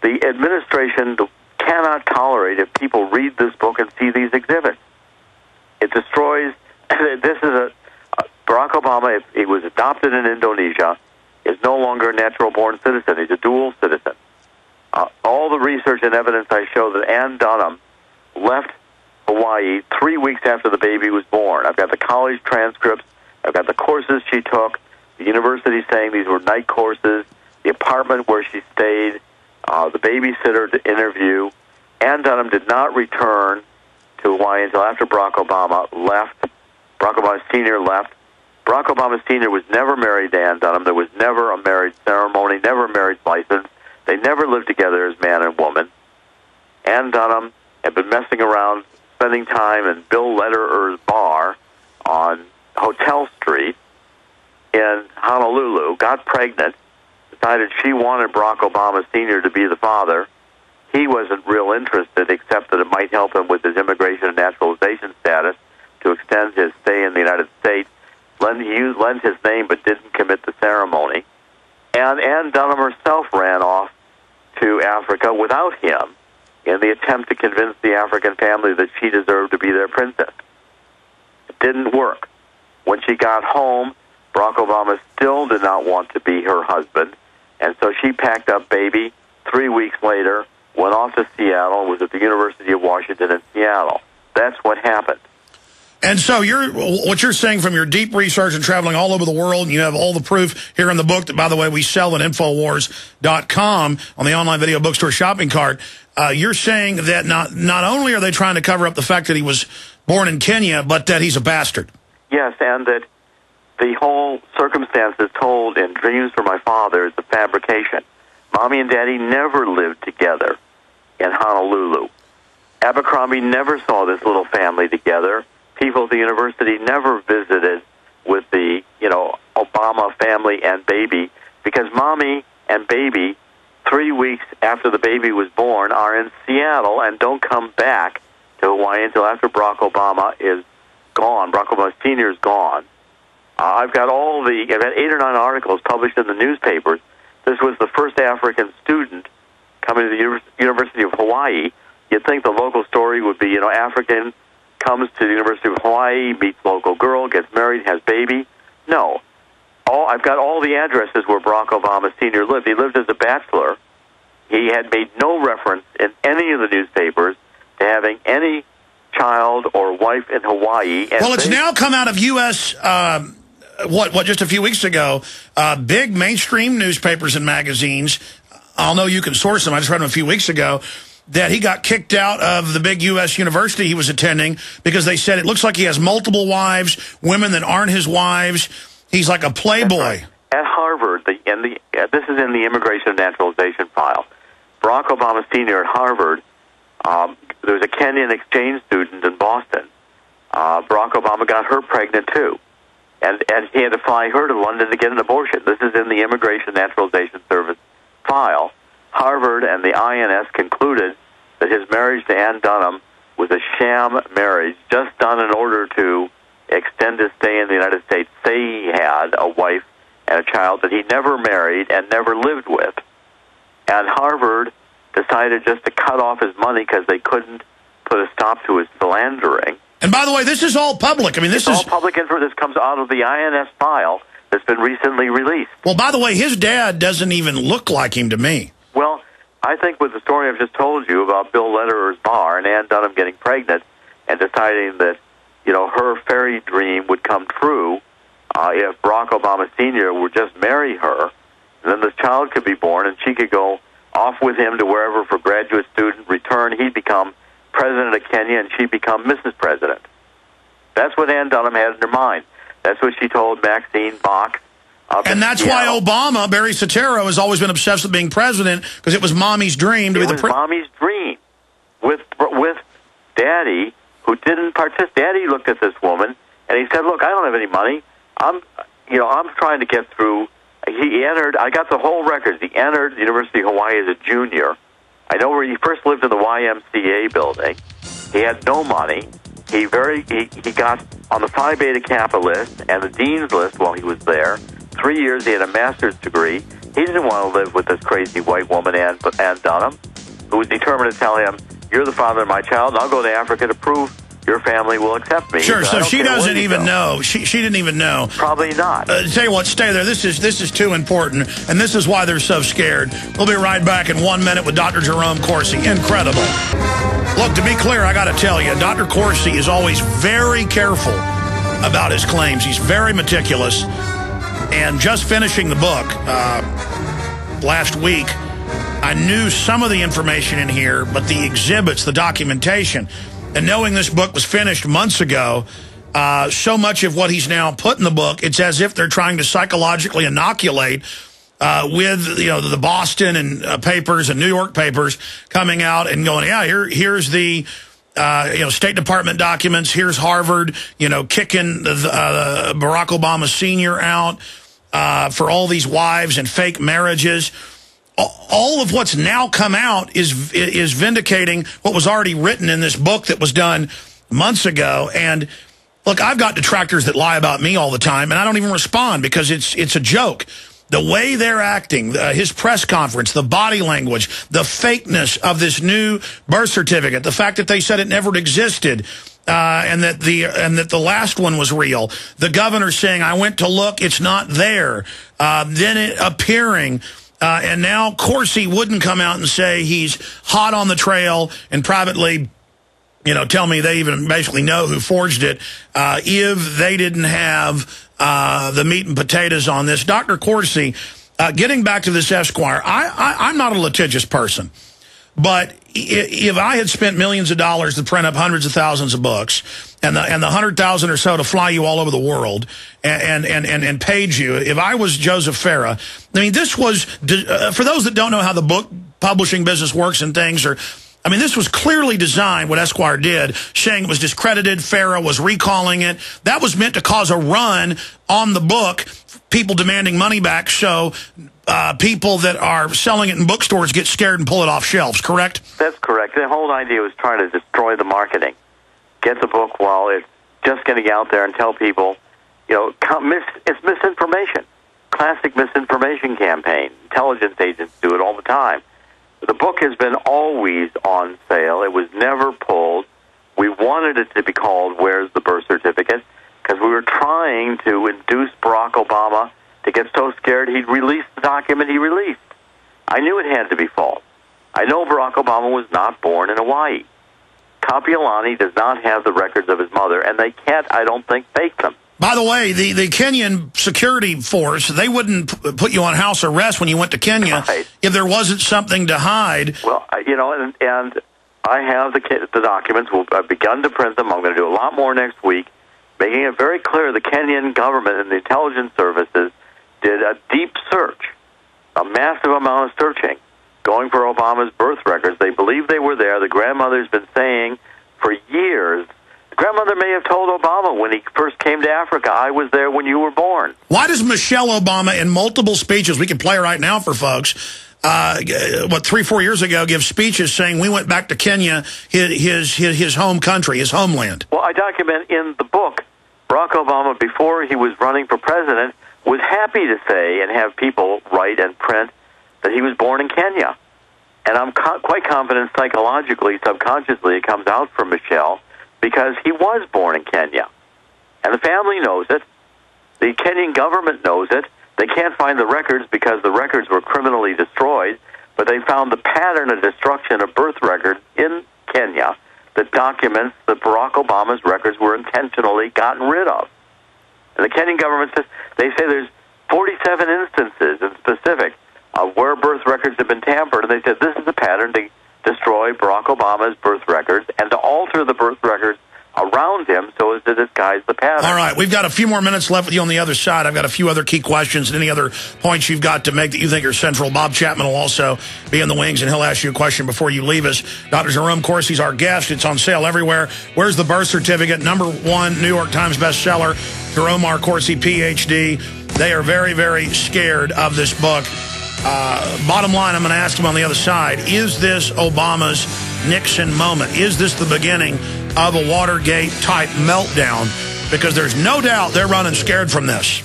The administration cannot tolerate if people read this book and see these exhibits. It destroys. This is Barack Obama, if he was adopted in Indonesia, is no longer a natural-born citizen. He's a dual citizen. All the research and evidence I show that Ann Dunham left Hawaii 3 weeks after the baby was born. I've got the college transcripts. I've got the courses she took, the university saying these were night courses, the apartment where she stayed, the babysitter to interview. Ann Dunham did not return to Hawaii until after Barack Obama left. Barack Obama Sr. left. Barack Obama Sr. was never married to Ann Dunham. There was never a marriage ceremony, never a marriage license. They never lived together as man and woman. Ann Dunham had been messing around, spending time in Bill Lederer's bar on Hotel Street in Honolulu, got pregnant, decided she wanted Barack Obama Sr. to be the father. He wasn't real interested, except that it might help him with his immigration and naturalization status to extend his stay in the United States. He lent his name but didn't commit the ceremony. And Ann Dunham herself ran off to Africa without him in the attempt to convince the African family that she deserved to be their princess. It didn't work. When she got home, Barack Obama still did not want to be her husband, and so she packed up baby 3 weeks later, went off to Seattle, was at the University of Washington in Seattle. That's what happened. And so what you're saying from your deep research and traveling all over the world, and you have all the proof here in the book that, by the way, we sell at Infowars.com on the online video bookstore shopping cart. You're saying that not only are they trying to cover up the fact that he was born in Kenya, but that he's a bastard. Yes, and that the whole circumstances told in Dreams for My Father is a fabrication. Mommy and Daddy never lived together in Honolulu. Abercrombie never saw this little family together. People at the university never visited with the, Obama family and baby, because Mommy and baby, 3 weeks after the baby was born, are in Seattle and don't come back to Hawaii until after Barack Obama is gone. Barack Obama Sr. is gone. I've got 8 or 9 articles published in the newspapers. This was the first African student coming to the University of Hawaii. You'd think the local story would be, African comes to the University of Hawaii, meets local girl, gets married, has baby. No. I've got all the addresses where Barack Obama Sr. lived. He lived as a bachelor. He had made no reference in any of the newspapers to having any child or wife in Hawaii. And well, it's now come out of U.S., just a few weeks ago, big mainstream newspapers and magazines. I'll know you can source them. I just read them a few weeks ago, that he got kicked out of the big U.S. university he was attending because they said it looks like he has multiple wives, women that aren't his wives. He's like a playboy. Right. At Harvard, this is in the immigration and naturalization file. Barack Obama Sr. at Harvard, there was a Kenyan exchange student in Boston. Barack Obama got her pregnant, too. And he had to fly her to London to get an abortion. This is in the Immigration and Naturalization Service file. Harvard and the INS concluded that his marriage to Ann Dunham was a sham marriage, just done in order to extend his stay in the United States, say he had a wife and a child that he never married and never lived with. And Harvard decided just to cut off his money because they couldn't put a stop to his philandering. And by the way, this is all public. I mean, this is all public info. This comes out of the INS file that's been recently released. Well, by the way, his dad doesn't even look like him to me. Well, I think with the story I've just told you about Bill Lederer's bar and Ann Dunham getting pregnant and deciding that, her fairy dream would come true if Barack Obama Sr. would just marry her, then this child could be born and she could go off with him to wherever for graduate student, return. He'd become president of Kenya and she'd become Mrs. President. That's what Ann Dunham had in her mind. That's what she told Maxine Bach. And that's why Obama, Barry Soetoro, has always been obsessed with being president, because it was Mommy's dream to be the president. It was Mommy's dream. With Daddy, who didn't participate. Daddy looked at this woman, and he said, look, I don't have any money. I'm trying to get through. He entered, I got the whole records. He entered the University of Hawaii as a junior. I know where he first lived in the YMCA building. He had no money. He got on the Phi Beta Kappa list and the dean's list while he was there. 3 years, he had a master's degree. He didn't want to live with this crazy white woman, Ann Dunham, who was determined to tell him, "You're the father of my child, and I'll go to Africa to prove your family will accept me." Sure, so she doesn't even know. She didn't even know. Probably not. Tell you what, stay there. This is too important, and this is why they're so scared. We'll be right back in 1 minute with Dr. Jerome Corsi. Incredible. Look, to be clear, I got to tell you, Dr. Corsi is always very careful about his claims. He's very meticulous. And just finishing the book last week, I knew some of the information in here, but the exhibits, the documentation, and knowing this book was finished months ago, so much of what he's now put in the book, it's as if they're trying to psychologically inoculate with the Boston and papers and New York papers coming out and going, yeah, here's the State Department documents, here's Harvard, kicking Barack Obama Sr. out for all these wives and fake marriages. All of what's now come out is vindicating what was already written in this book that was done months ago. And look, I've got detractors that lie about me all the time, and I don't even respond because it's a joke. The way they're acting, his press conference, the body language, the fakeness of this new birth certificate, the fact that they said it never existed, and that the last one was real. The governor saying, "I went to look, it's not there." Then it appearing. And now Corsi wouldn't come out and say he's hot on the trail and privately, tell me they even basically know who forged it if they didn't have the meat and potatoes on this. Dr. Corsi, getting back to this Esquire, I'm not a litigious person, but if I had spent millions of dollars to print up hundreds of thousands of books and the 100,000 or so to fly you all over the world and paid you, if I was Joseph Farah, I mean, this was, for those that don't know how the book publishing business works and things, this was clearly designed, what Esquire did, saying it was discredited, Farah was recalling it. That was meant to cause a run on the book, people demanding money back, so people that are selling it in bookstores get scared and pull it off shelves, correct? That's correct. The whole idea was trying to destroy the marketing. Get the book while it's just getting out there and tell people, it's misinformation. Classic misinformation campaign. Intelligence agents do it all the time. The book has been always on sale. It was never pulled. We wanted it to be called Where's the Birth Certificate? Because we were trying to induce Barack Obama to get so scared he'd release the document he released. I knew it had to be false. I know Barack Obama was not born in Hawaii. Kapiolani does not have the records of his mother, and they can't, I don't think, fake them. By the way, the Kenyan security force, they wouldn't put you on house arrest when you went to Kenya if there wasn't something to hide. Well, and I have the documents. I've begun to print them. I'm going to do a lot more next week, making it very clear the Kenyan government and the intelligence services did a deep search, a massive amount of searching, going for Obama's birth records. They believe they were there. The grandmother's been saying for years. The grandmother may have told Obama when he first came to Africa, "I was there when you were born." Why does Michelle Obama, in multiple speeches, we can play right now for folks, 3-4 years ago, give speeches saying we went back to Kenya, his home country, his homeland? Well, I document in the book, Barack Obama, before he was running for president, was happy to say and have people write and print that he was born in Kenya. And I'm quite confident psychologically, subconsciously, it comes out from Michelle because he was born in Kenya. And the family knows it. The Kenyan government knows it. They can't find the records because the records were criminally destroyed, but they found the pattern of destruction of birth records in Kenya that documents that Barack Obama's records were intentionally gotten rid of. And the Kenyan government says, they say there's 47 instances in specific of where birth records have been tampered, and they said this is a pattern to destroy Barack Obama's birth records and to alter the birth records around him so as to disguise the pattern. All right, we've got a few more minutes left with you on the other side. I've got a few other key questions and any other points you've got to make that you think are central. Bob Chapman will also be in the wings, and he'll ask you a question before you leave us. Dr. Jerome Corsi is our guest. It's on sale everywhere. Where's the Birth Certificate? #1 New York Times bestseller. Jerome R. Corsi, Ph.D. They are very, very scared of this book. Bottom line, I'm going to ask him on the other side, is this Obama's Nixon moment? Is this the beginning of a Watergate-type meltdown? Because there's no doubt they're running scared from this.